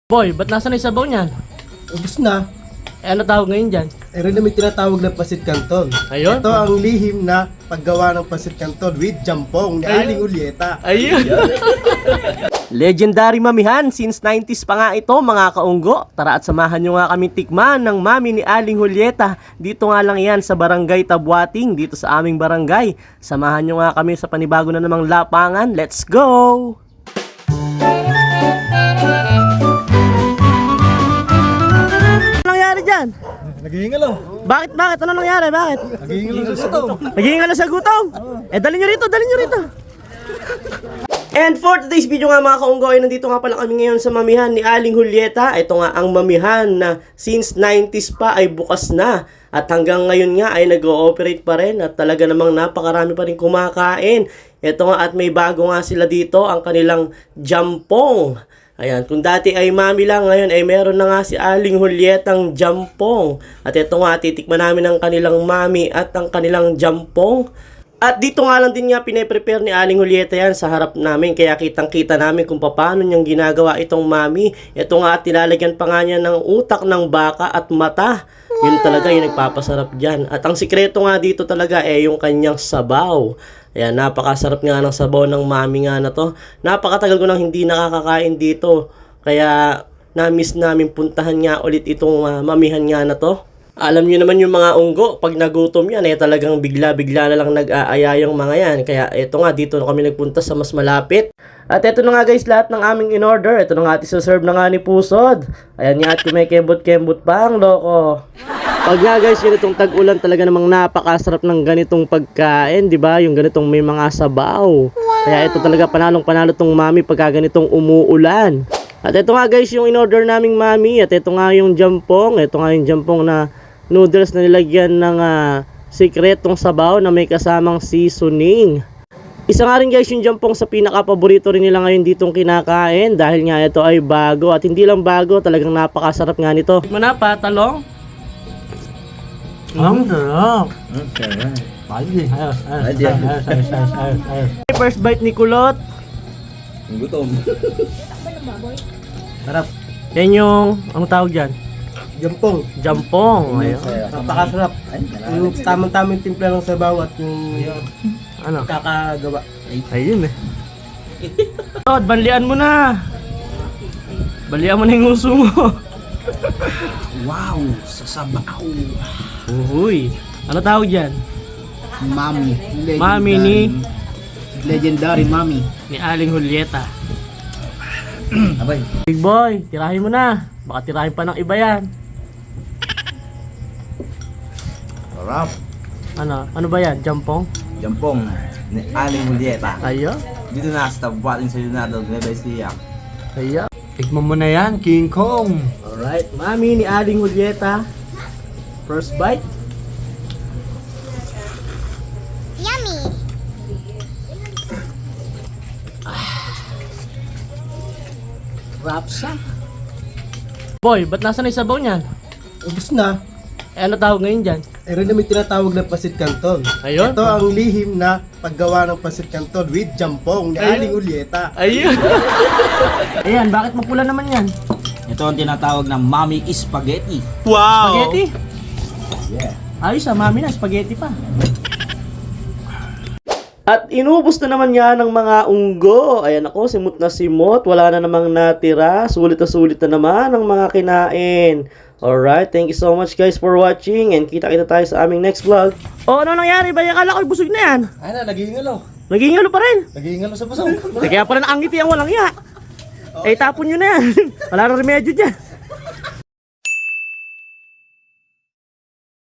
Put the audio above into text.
Boy, ba't nasa na yung sabaw niyan? Ubus na. Ano tawag ngayon dyan? Rin na may tinatawag na pasit canton. Ayun. Ito ang lihim na paggawa ng pasit canton with jampong ni Aling Julieta. Ayun. Legendary mamihan since 90s pa nga ito mga kaunggo. Tara at samahan nyo nga kami tikman ng mami ni Aling Julieta. Dito nga lang yan sa Barangay Tabuating, dito sa aming barangay. Samahan nyo nga kami sa panibago na namang lapangan. Let's go! Ano nangyari dyan? Nagihingalo. Bakit? Ano nangyari? Bakit? Nagihingalo sa gutom. Nagihingalo sa gutom? Dali nyo rito. And for today's video nga mga kaunggo ay nandito nga pala kami ngayon sa mamihan ni Aling Julieta. Ito nga ang mamihan na since 90s pa ay bukas na. At hanggang ngayon nga ay nag-ooperate pa rin at talaga namang napakarami pa rin kumakain. Ito nga at may bago nga sila dito, ang kanilang jampong. Ayan, kung dati ay mami lang, ngayon ay meron na nga si Aling Julietang jampong. At ito nga, titikman namin ang kanilang mami at ang kanilang jampong. At dito nga lang din nga pinaprepare ni Aling Julieta yan sa harap namin. Kaya kitang-kita namin kung paano niyang ginagawa itong mami. Ito nga at nilalagyan pa nga niya ng utak ng baka at mata. Yun talaga yung nagpapasarap dyan. At ang sikreto nga dito talaga ay yung kanyang sabaw. Ayan, napakasarap nga ng sabaw ng mami nga na to. Napakatagal ko nang hindi nakakakain dito. Kaya na-miss namin puntahan nga ulit itong mamihan nga na to. Alam niyo naman yung mga unggo, pag nagutom yan, talagang bigla-bigla na lang nag-aaya yung mga yan. Kaya ito nga, dito na kami nagpunta sa mas malapit. At ito na nga guys, lahat ng aming in-order. Ito na nga, iti-serve na nga ni Pusod. Ayan nga, at kumikembot-kembot pa ang loko. Pag nga guys, yun itong tag-ulan talaga namang napakasarap ng ganitong pagkain, di ba? Yung ganitong may mga sabaw. Kaya ito talaga panalong-panalo tong mami pagka ganitong umuulan. At ito nga guys, yung in-order naming mami. At ito nga yung jampong. Ito nga yung jampong na noodles na nilagyan ng sikretong sabaw na may kasamang seasoning. Isa nga rin guys yung jampong sa pinaka-paborito rin nila ngayon ditong kinakain dahil nga ito ay bago at hindi lang bago, talagang napakasarap nga nito. Tikman na pa, talong. Ang sarap. First bite ni Kulot. Gutom. Sarap. Yan yung, anong tawag dyan? Jampong. Jampong. Ayun. Napakasarap. Yung tamang-tamang timpla ng sabaw at yung Ano? kakagawa. Ayun eh. Tod, banlian mo na. Banlian mo na yung uso mo. Wow, sasabaw. Uhuy. Ano tawag dyan? Mami. Mami ni? Legendary mami. Ni Aling Julieta. Abay. Big boy, tirahin mo na. Baka tirahin pa ng iba yan. Sarap. Ano ba yan? Jampong? Jampong ni Aling Julieta. Ayo. Dito na sa Tabuating sa Leonardo, Nueva Ecija. Ayo. Tikman mo na yan, King Kong. Alright, mami ni Aling Julieta. First bite. Rapsa. Boy, ba't nasa na yung sabaw niyan? Ubus na. Ano tawag ngayon dyan? Rin na may tinatawag na pasit canton. Ayun. Ito ang lihim na paggawa ng pasit canton with jampong ni Aling Julieta. Ayun. Ayan, bakit mapula naman yan? Ito ang tinatawag na Mami Spaghetti. Wow. Spaghetti? Yeah. Ayos mami na, spaghetti pa. At inubos na naman niya ng mga unggo. Ayan ako, simot na simot. Wala na namang natira. Sulit na naman ang mga kinain. Alright, thank you so much guys for watching. And kita-kita tayo sa aming next vlog. Oh, ano nangyari ba? Akala ko busog na yan. Ay na, nagihingalo. Nagingalo pa rin. Nagihingalo sa busog. Kaya pala naangiti ang walang iya. Eh, tapon nyo na yan. Wala na remedyo dyan.